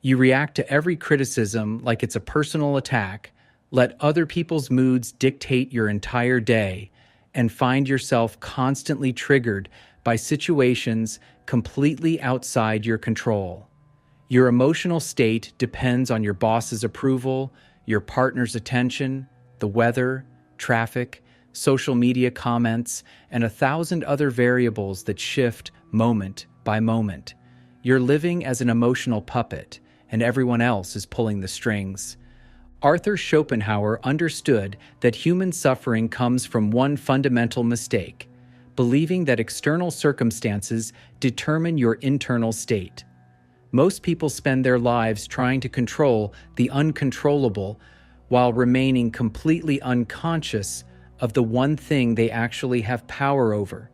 You react to every criticism like it's a personal attack, let other people's moods dictate your entire day, and find yourself constantly triggered by situations completely outside your control. Your emotional state depends on your boss's approval, your partner's attention, the weather, traffic, social media comments, and 1,000 other variables that shift moment by moment. You're living as an emotional puppet, and everyone else is pulling the strings. Arthur Schopenhauer understood that human suffering comes from one fundamental mistake: believing that external circumstances determine your internal state. Most people spend their lives trying to control the uncontrollable while remaining completely unconscious of the one thing they actually have power over: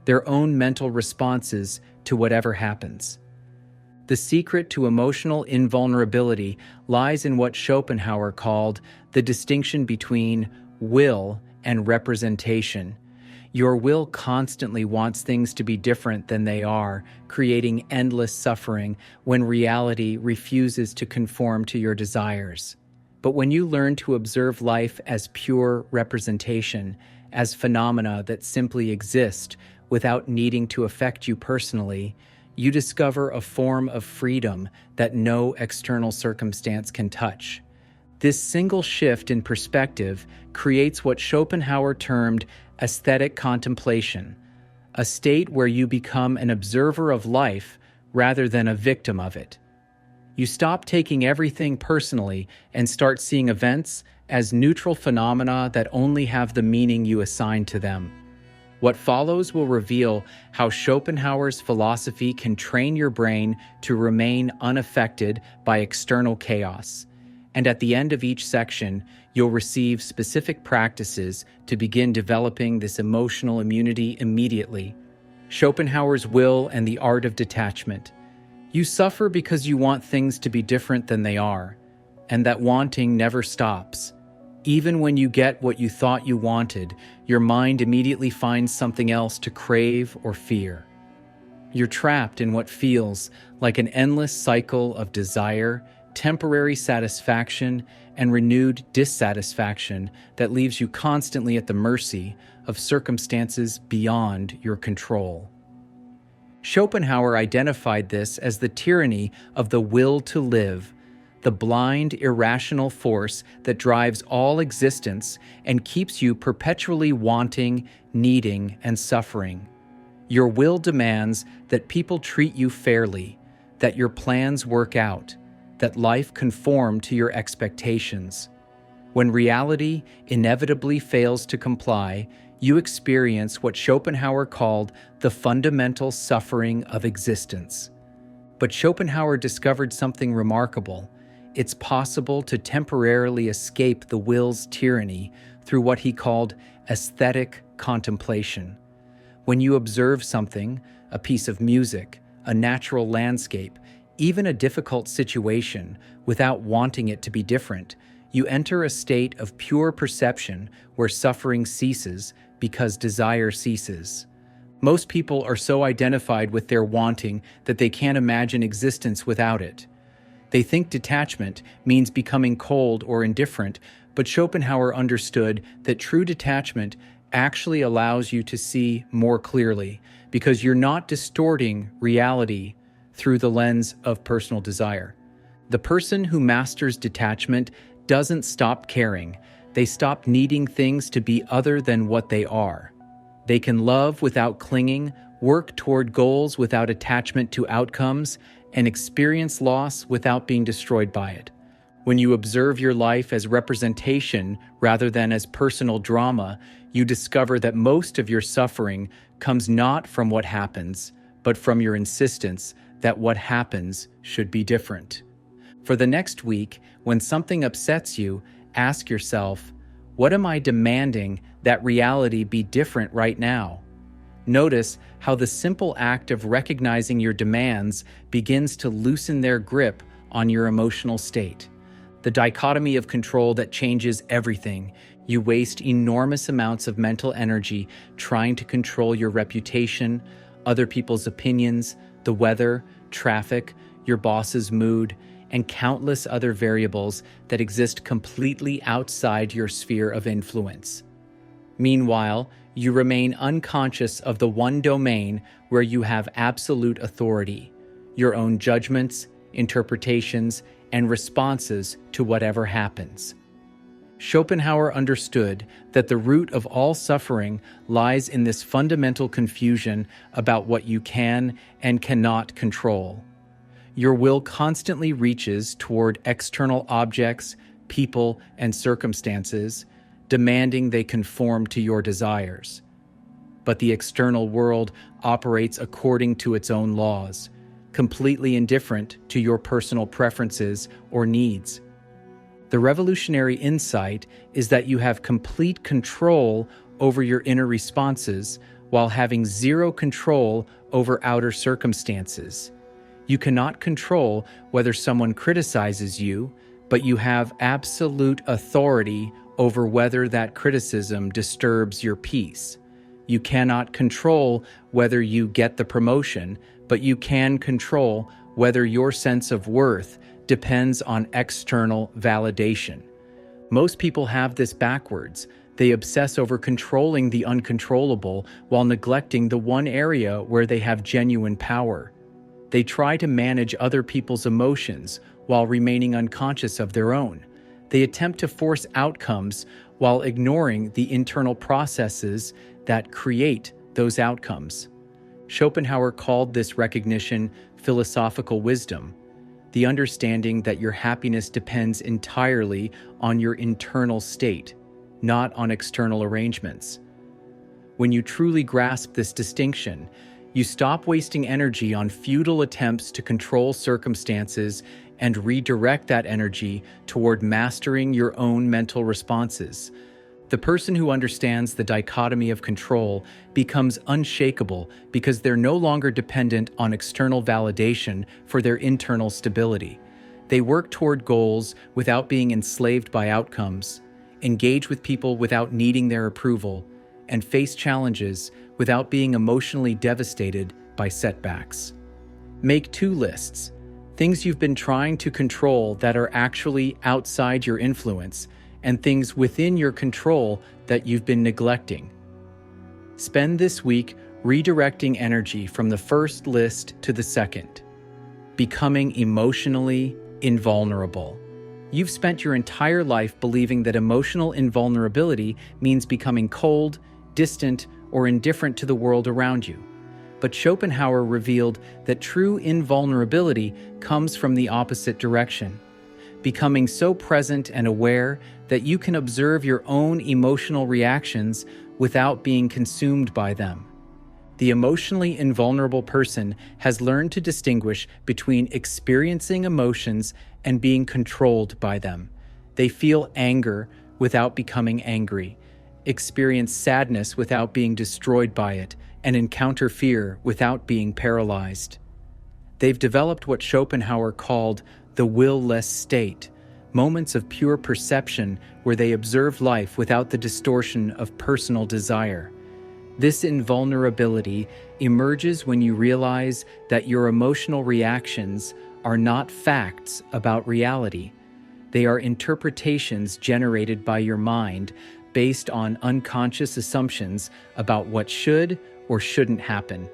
their own mental responses to whatever happens. The secret to emotional invulnerability lies in what Schopenhauer called the distinction between will and representation. Your will constantly wants things to be different than they are, creating endless suffering when reality refuses to conform to your desires. But when you learn to observe life as pure representation, as phenomena that simply exist without needing to affect you personally, you discover a form of freedom that no external circumstance can touch. This single shift in perspective creates what Schopenhauer termed aesthetic contemplation, a state where you become an observer of life rather than a victim of it. You stop taking everything personally and start seeing events as neutral phenomena that only have the meaning you assign to them. What follows will reveal how Schopenhauer's philosophy can train your brain to remain unaffected by external chaos. And at the end of each section, you'll receive specific practices to begin developing this emotional immunity immediately. Schopenhauer's Will and the Art of Detachment. You suffer because you want things to be different than they are, and that wanting never stops. Even when you get what you thought you wanted, your mind immediately finds something else to crave or fear. You're trapped in what feels like an endless cycle of desire, temporary satisfaction, and renewed dissatisfaction that leaves you constantly at the mercy of circumstances beyond your control. Schopenhauer identified this as the tyranny of the will to live, the blind, irrational force that drives all existence and keeps you perpetually wanting, needing, and suffering. Your will demands that people treat you fairly, that your plans work out, that life conform to your expectations. When reality inevitably fails to comply, you experience what Schopenhauer called the fundamental suffering of existence. But Schopenhauer discovered something remarkable. It's possible to temporarily escape the will's tyranny through what he called aesthetic contemplation. When you observe something, a piece of music, a natural landscape, even a difficult situation, without wanting it to be different, you enter a state of pure perception where suffering ceases because desire ceases. Most people are so identified with their wanting that they can't imagine existence without it. They think detachment means becoming cold or indifferent, but Schopenhauer understood that true detachment actually allows you to see more clearly, because you're not distorting reality through the lens of personal desire. The person who masters detachment doesn't stop caring. They stop needing things to be other than what they are. They can love without clinging, work toward goals without attachment to outcomes, and experience loss without being destroyed by it. When you observe your life as representation rather than as personal drama, you discover that most of your suffering comes not from what happens, but from your insistence that what happens should be different. For the next week, when something upsets you, ask yourself, what am I demanding that reality be different right now? Notice how the simple act of recognizing your demands begins to loosen their grip on your emotional state. The dichotomy of control that changes everything. You waste enormous amounts of mental energy trying to control your reputation, other people's opinions, the weather, traffic, your boss's mood, and countless other variables that exist completely outside your sphere of influence. Meanwhile, you remain unconscious of the one domain where you have absolute authority, your own judgments, interpretations, and responses to whatever happens. Schopenhauer understood that the root of all suffering lies in this fundamental confusion about what you can and cannot control. Your will constantly reaches toward external objects, people, and circumstances, demanding they conform to your desires. But the external world operates according to its own laws, completely indifferent to your personal preferences or needs. The revolutionary insight is that you have complete control over your inner responses while having zero control over outer circumstances. You cannot control whether someone criticizes you, but you have absolute authority over whether that criticism disturbs your peace. You cannot control whether you get the promotion, but you can control whether your sense of worth depends on external validation. Most people have this backwards. They obsess over controlling the uncontrollable while neglecting the one area where they have genuine power. They try to manage other people's emotions while remaining unconscious of their own. They attempt to force outcomes while ignoring the internal processes that create those outcomes. Schopenhauer called this recognition philosophical wisdom, the understanding that your happiness depends entirely on your internal state, not on external arrangements. When you truly grasp this distinction, you stop wasting energy on futile attempts to control circumstances and redirect that energy toward mastering your own mental responses. The person who understands the dichotomy of control becomes unshakable because they're no longer dependent on external validation for their internal stability. They work toward goals without being enslaved by outcomes, engage with people without needing their approval, and face challenges without being emotionally devastated by setbacks. Make two lists: things you've been trying to control that are actually outside your influence, and things within your control that you've been neglecting. Spend this week redirecting energy from the first list to the second, becoming emotionally invulnerable. You've spent your entire life believing that emotional invulnerability means becoming cold, distant, or indifferent to the world around you. But Schopenhauer revealed that true invulnerability comes from the opposite direction, becoming so present and aware that you can observe your own emotional reactions without being consumed by them. The emotionally invulnerable person has learned to distinguish between experiencing emotions and being controlled by them. They feel anger without becoming angry, experience sadness without being destroyed by it, and encounter fear without being paralyzed. They've developed what Schopenhauer called the will-less state, moments of pure perception where they observe life without the distortion of personal desire. This invulnerability emerges when you realize that your emotional reactions are not facts about reality. They are interpretations generated by your mind based on unconscious assumptions about what should or shouldn't happen.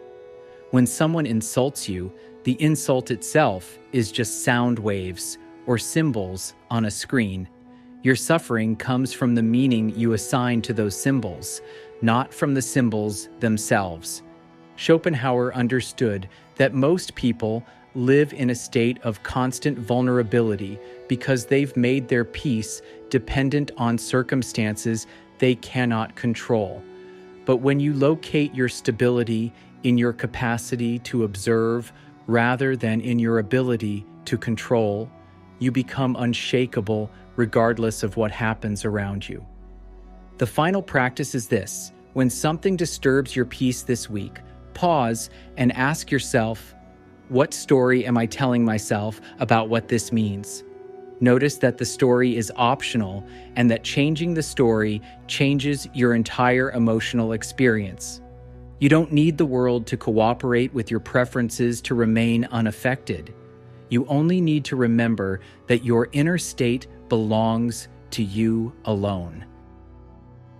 When someone insults you, the insult itself is just sound waves or symbols on a screen. Your suffering comes from the meaning you assign to those symbols, not from the symbols themselves. Schopenhauer understood that most people live in a state of constant vulnerability because they've made their peace dependent on circumstances they cannot control. But when you locate your stability in your capacity to observe rather than in your ability to control, you become unshakable regardless of what happens around you. The final practice is this: when something disturbs your peace this week, pause and ask yourself, what story am I telling myself about what this means? Notice that the story is optional and that changing the story changes your entire emotional experience. You don't need the world to cooperate with your preferences to remain unaffected. You only need to remember that your inner state belongs to you alone.